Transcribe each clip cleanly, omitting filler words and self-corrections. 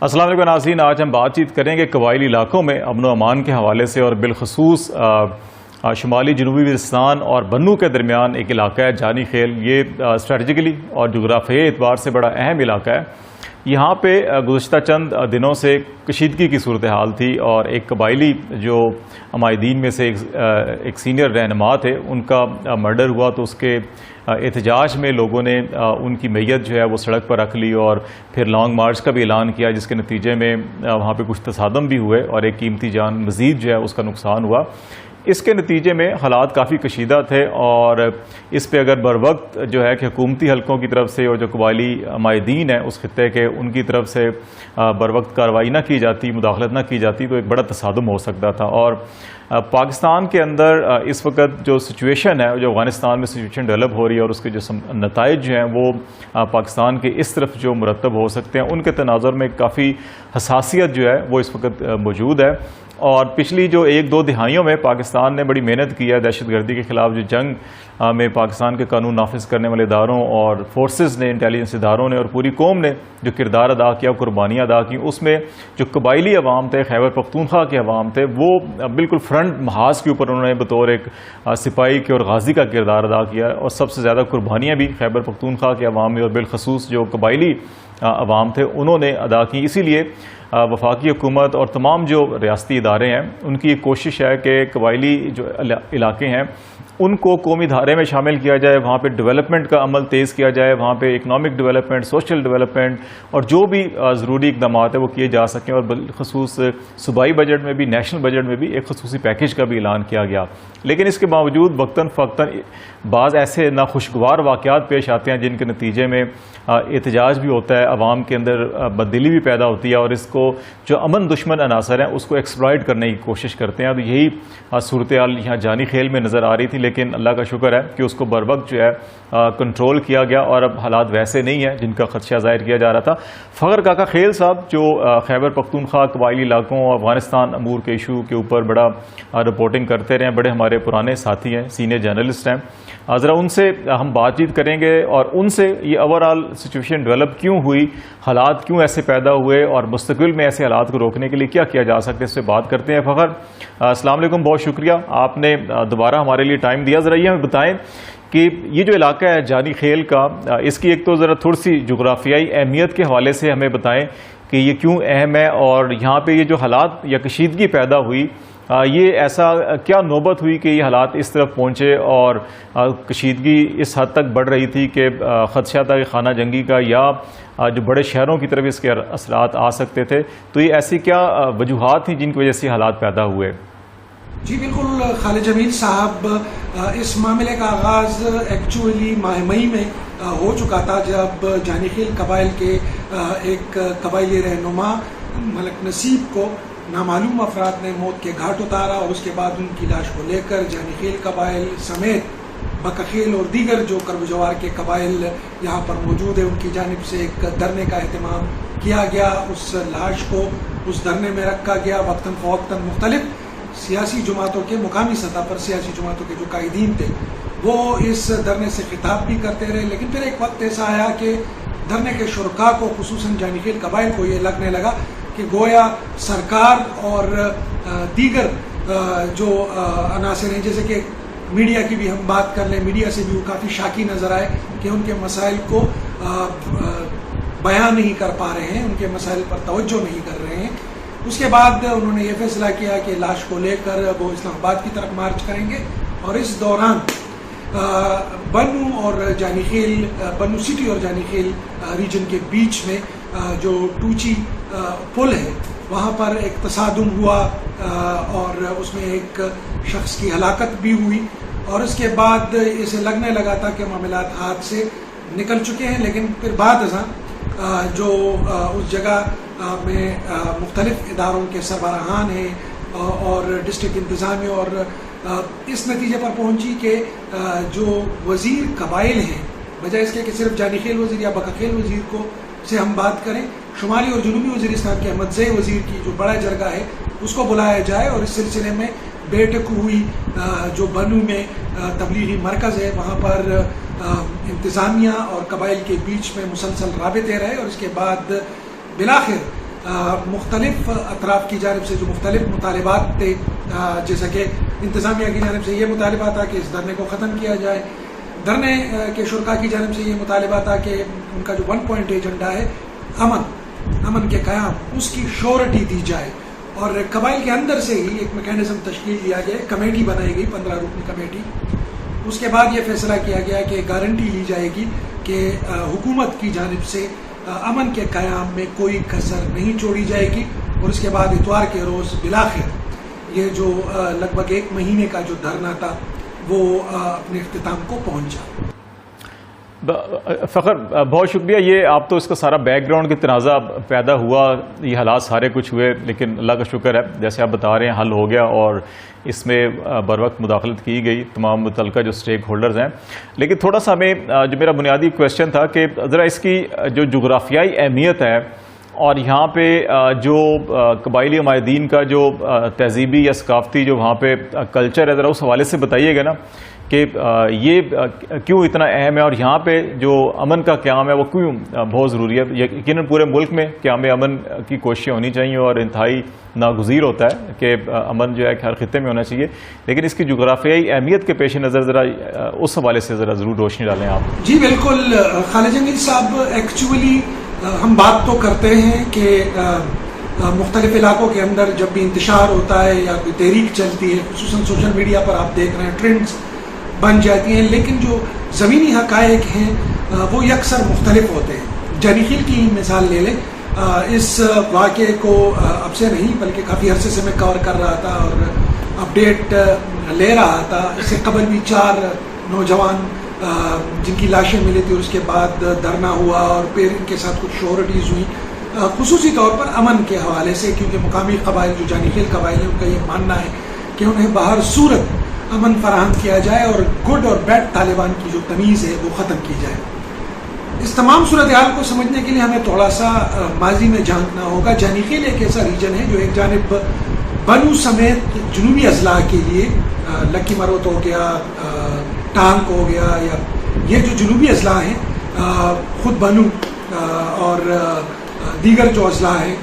السلام علیکم ناظرین، آج ہم بات چیت کریں گے قبائلی علاقوں میں امن و امان کے حوالے سے، اور بالخصوص شمالی جنوبی وزیرستان اور بنو کے درمیان ایک علاقہ ہے جانی خیل۔ یہ اسٹریٹجیکلی اور جغرافیائی اعتبار سے بڑا اہم علاقہ ہے۔ یہاں پہ گزشتہ چند دنوں سے کشیدگی کی صورتحال تھی، اور ایک قبائلی جو عمائدین میں سے ایک سینئر رہنما تھے، ان کا مرڈر ہوا، تو اس کے احتجاج میں لوگوں نے ان کی میت جو ہے وہ سڑک پر رکھ لی، اور پھر لانگ مارچ کا بھی اعلان کیا، جس کے نتیجے میں وہاں پہ کچھ تصادم بھی ہوئے اور ایک قیمتی جان مزید جو ہے اس کا نقصان ہوا۔ اس کے نتیجے میں حالات کافی کشیدہ تھے، اور اس پہ اگر بر وقت جو ہے کہ حکومتی حلقوں کی طرف سے اور جو قبائلی عمائدین ہیں اس خطے کے، ان کی طرف سے بر وقت کارروائی نہ کی جاتی، مداخلت نہ کی جاتی، تو ایک بڑا تصادم ہو سکتا تھا۔ اور پاکستان کے اندر اس وقت جو سچویشن ہے، جو افغانستان میں سچویشن ڈیولپ ہو رہی ہے، اور اس کے جو نتائج جو ہیں وہ پاکستان کے اس طرف جو مرتب ہو سکتے ہیں، ان کے تناظر میں کافی حساسیت جو ہے وہ اس وقت موجود ہے۔ اور پچھلی جو ایک دو دہائیوں میں پاکستان نے بڑی محنت کی ہے دہشت گردی کے خلاف، جو جنگ میں پاکستان کے قانون نافذ کرنے والے اداروں اور فورسز نے، انٹیلیجنس اداروں نے اور پوری قوم نے جو کردار ادا کیا، قربانیاں ادا کی، اس میں جو قبائلی عوام تھے، خیبر پختونخوا کے عوام تھے، وہ بالکل فرنٹ محاذ کے اوپر انہوں نے بطور ایک سپاہی کے اور غازی کا کردار ادا کیا، اور سب سے زیادہ قربانیاں بھی خیبر پختونخوا کے عوام میں اور بالخصوص جو قبائلی عوام تھے انہوں نے ادا کی۔ اسی لیے وفاقی حکومت اور تمام جو ریاستی ادارے ہیں، ان کی ایک کوشش ہے کہ قبائلی جو علاقے ہیں ان کو قومی دھارے میں شامل کیا جائے، وہاں پہ ڈیولپمنٹ کا عمل تیز کیا جائے، وہاں پہ اکنامک ڈیولپمنٹ، سوشل ڈیولپمنٹ اور جو بھی ضروری اقدامات ہیں وہ کیے جا سکیں، اور بالخصوص صوبائی بجٹ میں بھی، نیشنل بجٹ میں بھی ایک خصوصی پیکیج کا بھی اعلان کیا گیا۔ لیکن اس کے باوجود وقتاً فوقتاً بعض ایسے ناخوشگوار واقعات پیش آتے ہیں جن کے نتیجے میں احتجاج بھی ہوتا ہے، عوام کے اندر بددلی بھی پیدا ہوتی ہے، اور اس کو جو امن دشمن عناصر ہیں اس کو ایکسپلائٹ کرنے کی کوشش کرتے ہیں۔ تو یہی صورتحال یہاں جانی خیل میں نظر آ رہی تھی، لیکن اللہ کا شکر ہے کہ اس کو بر وقت جو ہے کنٹرول کیا گیا، اور اب حالات ویسے نہیں ہیں جن کا خدشہ ظاہر کیا جا رہا تھا۔ فخر کاکا خیل صاحب جو خیبر پختونخوا قبائلی علاقوں اور افغانستان امور کے ایشو کے اوپر بڑا رپورٹنگ کرتے رہے ہیں، بڑے ہمارے پرانے ساتھی ہیں، سینئر جرنلسٹ ہیں، ذرا ان سے ہم بات چیت کریں گے، اور ان سے یہ اوورآل سچویشن ڈیولپ کیوں ہوئی، حالات کیوں ایسے پیدا ہوئے، اور مستقبل میں ایسے حالات کو روکنے کے لیے کیا کیا جا سکتا ہے، اس سے بات کرتے ہیں۔ فخر، السلام علیکم، بہت شکریہ آپ نے دوبارہ ہمارے لیے ٹائم دیا۔ ذرا یہ ہمیں بتائیں کہ یہ جو علاقہ ہے جانی خیل کا، اس کی ایک تو ذرا تھوڑی سی جغرافیائی اہمیت کے حوالے سے ہمیں بتائیں کہ یہ کیوں اہم ہے، اور یہاں پہ یہ جو حالات یا کشیدگی پیدا ہوئی، یہ ایسا کیا نوبت ہوئی کہ یہ حالات اس طرف پہنچے، اور کشیدگی اس حد تک بڑھ رہی تھی کہ خدشہ تھا کہ خانہ جنگی کا یا جو بڑے شہروں کی طرف اس کے اثرات آ سکتے تھے، تو یہ ایسی کیا وجوہات تھیں جن کی وجہ سے حالات پیدا ہوئے؟ جی بالکل خالد جمیل صاحب، اس معاملے کا آغاز ایکچولی ماہ مئی میں ہو چکا تھا، جب جانی خیل قبائل کے ایک قبائلی رہنما ملک نصیب کو نامعلوم افراد نے موت کے گھاٹ اتارا، اور اس کے بعد ان کی لاش کو لے کر جانی خیل قبائل سمیت بکخیل اور دیگر جو کرب جوار کے قبائل یہاں پر موجود ہیں ان کی جانب سے ایک دھرنے کا اہتمام کیا گیا۔ اس لاش کو اس دھرنے میں رکھا گیا۔ وقتاً فوقتاً مختلف سیاسی جماعتوں کے، مقامی سطح پر سیاسی جماعتوں کے جو قائدین تھے وہ اس دھرنے سے خطاب بھی کرتے رہے، لیکن پھر ایک وقت ایسا آیا کہ دھرنے کے شرکاء کو، خصوصاً جانی خیل قبائل کو یہ لگنے لگا کہ گویا سرکار اور دیگر جو عناصر ہیں، جیسے کہ میڈیا کی بھی ہم بات کر لیں، میڈیا سے بھی وہ کافی شاکی نظر آئے کہ ان کے مسائل کو بیان نہیں کر پا رہے ہیں، ان کے مسائل پر توجہ نہیں کر رہے ہیں۔ اس کے بعد انہوں نے یہ فیصلہ کیا کہ لاش کو لے کر وہ اسلام آباد کی طرف مارچ کریں گے، اور اس دوران بنو اور جانی خیل، بنو سٹی اور جانی خیل ریجن کے بیچ میں جو ٹوچی پل ہے وہاں پر ایک تصادم ہوا، اور اس میں ایک شخص کی ہلاکت بھی ہوئی، اور اس کے بعد اسے لگنے لگا تھا کہ معاملات ہاتھ سے نکل چکے ہیں، لیکن پھر بعد ازاں جو اس جگہ میں مختلف اداروں کے سربراہان ہیں اور ڈسٹرکٹ انتظامیہ، اور اس نتیجے پر پہنچی کہ جو وزیر قبائل ہیں، بجائے اس کے کہ صرف جانی خیل وزیر یا بکخیل وزیر کو سے ہم بات کریں، شمالی اور جنوبی وزیرستان کے احمد زئی وزیر کی جو بڑا جرگہ ہے اس کو بلایا جائے، اور اس سلسلے میں بیٹھک ہوئی۔ جو بنو میں تبلیغی مرکز ہے وہاں پر انتظامیہ اور قبائل کے بیچ میں مسلسل رابطے رہے، اور اس کے بعد بالآخر مختلف اطراف کی جانب سے جو مختلف مطالبات تھے، جیسا کہ انتظامیہ کی جانب سے یہ مطالبہ تھا کہ اس دھرنے کو ختم کیا جائے، دھرنے کے شرکاء کی جانب سے یہ مطالبہ تھا کہ ان کا جو 1 پوائنٹ ایجنڈا ہے امن کے قیام، اس کی شورٹی دی جائے، اور قبائل کے اندر سے ہی ایک میکینزم تشکیل دیا گیا، کمیٹی بنائی گئی 15 رکنی کمیٹی۔ اس کے بعد یہ فیصلہ کیا گیا کہ گارنٹی لی جائے گی کہ حکومت کی جانب سے امن کے قیام میں کوئی کسر نہیں چھوڑی جائے گی، اور اس کے بعد اتوار کے روز بالآخر یہ جو لگ بھگ 1 مہینے کا جو دھرنا تھا وہ اپنے اختتام کو پہنچا۔ فخر بہت شکریہ، یہ آپ تو اس کا سارا بیک گراؤنڈ کے تنازع پیدا ہوا، یہ حالات سارے کچھ ہوئے، لیکن اللہ کا شکر ہے جیسے آپ بتا رہے ہیں حل ہو گیا، اور اس میں بروقت مداخلت کی گئی تمام متعلقہ جو اسٹیک ہولڈرز ہیں۔ لیکن تھوڑا سا ہمیں جو میرا بنیادی کویشچن تھا کہ ذرا اس کی جو جغرافیائی اہمیت ہے اور یہاں پہ جو قبائلی عمائدین کا جو تہذیبی یا ثقافتی جو وہاں پہ کلچر ہے، ذرا اس حوالے سے بتائیے گا نا کہ یہ کیوں اتنا اہم ہے، اور یہاں پہ جو امن کا قیام ہے وہ کیوں بہت ضروری ہے۔ یقیناً پورے ملک میں قیام امن کی کوششیں ہونی چاہیے، اور انتہائی ناگزیر ہوتا ہے کہ امن جو ہے ہر خطے میں ہونا چاہیے، لیکن اس کی جغرافیائی اہمیت کے پیش نظر ذرا اس حوالے سے ذرا ضرور روشنی ڈالیں آپ۔ جی بالکل خالد جنگل صاحب، ایکچولی ہم بات تو کرتے ہیں کہ مختلف علاقوں کے اندر جب بھی انتشار ہوتا ہے یا کوئی تحریک چلتی ہے، خصوصاً سوشل میڈیا پر آپ دیکھ رہے ہیں ٹرینڈز بن جاتی ہیں، لیکن جو زمینی حقائق ہیں وہ یکسر مختلف ہوتے ہیں۔ جانی خیل کی مثال لے لیں، اس واقعے کو اب سے نہیں بلکہ کافی عرصے سے میں کور کر رہا تھا اور اپڈیٹ لے رہا تھا۔ اس سے قبل بھی 4 نوجوان جن کی لاشیں ملی تھی، اس کے بعد دھرنا ہوا اور پھر ان کے ساتھ کچھ شورٹیز ہوئی، خصوصی طور پر امن کے حوالے سے، کیونکہ مقامی قبائل جو جانی خیل قبائل ہیں ان کا یہ ماننا ہے کہ انہیں بہر صورت امن فراہم کیا جائے اور گڈ اور بیڈ طالبان کی جو تمیز ہے وہ ختم کی جائے۔ اس تمام صورتحال کو سمجھنے کے لیے ہمیں تھوڑا سا ماضی میں جھانکنا ہوگا۔ جانی خیل ایک ایسا ریجن ہے جو ایک جانب بنو سمیت جنوبی اضلاع کے لیے لکی مروت ہو گیا، ٹانک ہو گیا، یا یہ جو جنوبی اضلاع ہیں خود بنو اور دیگر جو اضلاع ہیں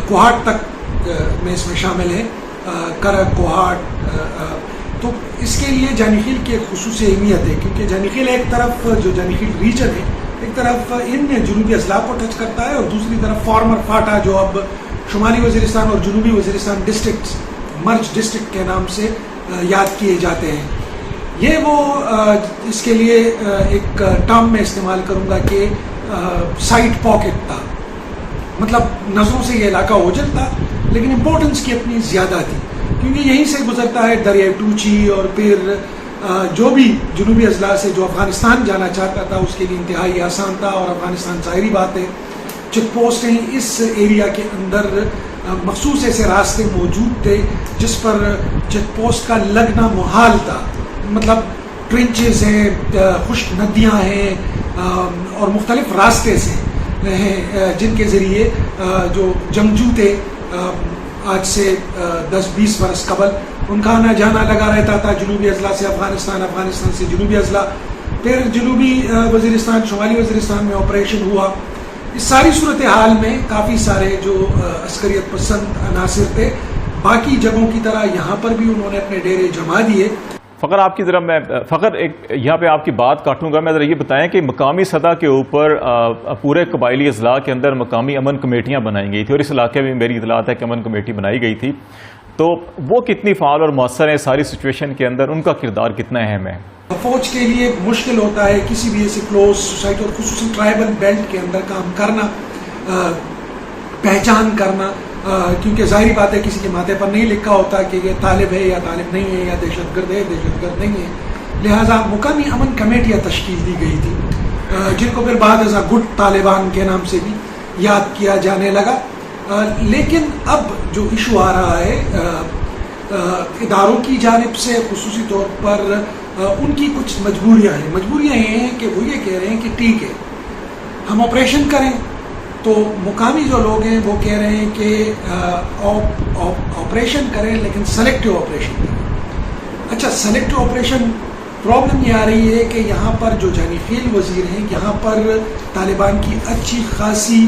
کوہاٹ تک میں اس میں شامل ہے، کرک کوہاٹ، تو اس کے لیے جانی خیل کی ایک خصوصی اہمیت ہے، کیونکہ جانی خیل ایک طرف جو جانی خیل ریجن ہے ایک طرف ان جنوبی اضلاع کو ٹچ کرتا ہے، اور دوسری طرف فارمر فاٹا جو اب شمالی وزیرستان اور جنوبی وزیرستان ڈسٹرکٹس مرج ڈسٹرکٹ کے نام سے یاد کیے جاتے ہیں۔ یہ وہ اس کے لیے ایک ٹرم میں استعمال کروں گا کہ سائٹ پاکٹ تھا، مطلب نظروں سے یہ علاقہ اوجھل تھا لیکن امپورٹنس کی اپنی زیادہ تھی، کیونکہ یہیں سے گزرتا ہے دریائے ٹوچی، اور پھر جو بھی جنوبی اضلاع سے جو افغانستان جانا چاہتا تھا اس کے لیے انتہائی آسان تھا، اور افغانستان ظاہری بات ہے چیک پوسٹ ہیں اس ایریا کے اندر مخصوص ایسے راستے موجود تھے جس پر چیک پوسٹ کا لگنا محال تھا، مطلب ٹرنچز ہیں، خشک ندیاں ہیں، اور مختلف راستے سے ہیں جن کے ذریعے جو جنگجو تھے آج سے 10-20 برس قبل ان کا آنا جانا لگا رہتا تھا، جنوبی اضلاع سے افغانستان، افغانستان سے جنوبی اضلاع، پھر جنوبی وزیرستان، شمالی وزیرستان میں آپریشن ہوا۔ اس ساری صورتحال میں کافی سارے جو عسکریت پسند عناصر تھے باقی جگہوں کی طرح یہاں پر بھی انہوں نے اپنے ڈیرے جما دیے۔ فخر آپ کی ذرا میں یہاں پہ آپ کی بات کاٹوں گا، میں ذرا یہ بتائیں کہ مقامی سطح کے اوپر پورے قبائلی اضلاع کے اندر مقامی امن کمیٹیاں بنائی گئی تھی، اور اس علاقے میں میری اطلاعات ہے کہ امن کمیٹی بنائی گئی تھی، تو وہ کتنی فعال اور مؤثر ہے ساری سچویشن کے اندر، ان کا کردار کتنا اہم ہے؟ فوج کے لیے مشکل ہوتا ہے کسی بھی ایسی کلوز سوسائٹی اور خصوصاً ٹرائبل بیلٹ کے اندر کام کرنا، پہچان کرنا، کیونکہ ظاہری بات ہے کسی کے ماتھے پر نہیں لکھا ہوتا کہ یہ طالب ہے یا طالب نہیں ہے، یا دہشت گرد ہے دہشت گرد نہیں ہے، لہٰذا مقامی امن کمیٹیاں تشکیل دی گئی تھی جن کو پھر بعد ازاں گڈ طالبان کے نام سے بھی یاد کیا جانے لگا۔ لیکن اب جو ایشو آ رہا ہے اداروں کی جانب سے خصوصی طور پر ان کی کچھ مجبوریاں یہ ہیں کہ وہ یہ کہہ رہے ہیں کہ ٹھیک ہے ہم آپریشن کریں، تو مقامی جو لوگ ہیں وہ کہہ رہے ہیں کہ آپریشن کریں لیکن سلیکٹیو آپریشن کریں۔ اچھا، سلیکٹیو آپریشن پرابلم یہ آ رہی ہے کہ یہاں پر جو جانی خیل وزیر ہیں یہاں پر طالبان کی اچھی خاصی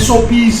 SOPs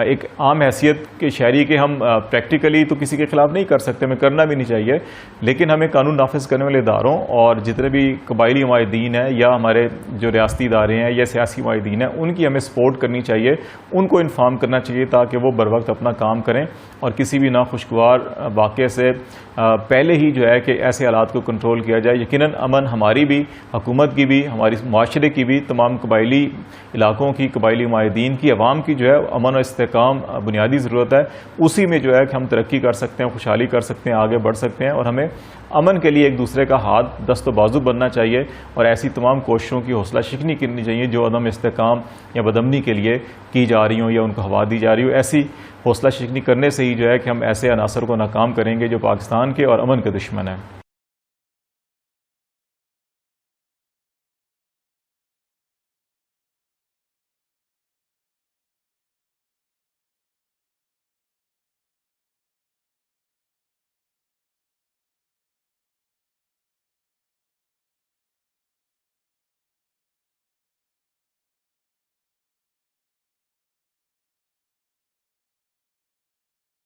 ایک عام حیثیت کے شہری کے ہم پریکٹیکلی تو کسی کے خلاف نہیں کر سکتے، ہمیں کرنا بھی نہیں چاہیے، لیکن ہمیں قانون نافذ کرنے والے اداروں اور جتنے بھی قبائلی نمائندین ہیں یا ہمارے جو ریاستی ادارے ہیں یا سیاسی نمائندین ہیں ان کی ہمیں سپورٹ کرنی چاہیے، ان کو انفارم کرنا چاہیے تاکہ وہ بر وقت اپنا کام کریں اور کسی بھی ناخوشگوار واقعے سے پہلے ہی جو ہے کہ ایسے حالات کو کنٹرول کیا جائے۔ یقیناً امن ہماری بھی، حکومت کی بھی، ہماری معاشرے کی بھی، تمام قبائلی علاقوں کی، قبائلی نمائندین کی، عوام کی جو ہے امن و استحکام بنیادی ضرورت ہے۔ اسی میں جو ہے کہ ہم ترقی کر سکتے ہیں، خوشحالی کر سکتے ہیں، آگے بڑھ سکتے ہیں، اور ہمیں امن کے لیے ایک دوسرے کا ہاتھ دست و بازو بننا چاہیے اور ایسی تمام کوششوں کی حوصلہ شکنی کرنی چاہیے جو عدم استحکام یا بدامنی کے لیے کی جا رہی ہوں یا ان کو ہوا دی جا رہی ہو۔ ایسی حوصلہ شکنی کرنے سے ہی جو ہے کہ ہم ایسے عناصر کو ناکام کریں گے جو پاکستان کے اور امن کے دشمن ہیں۔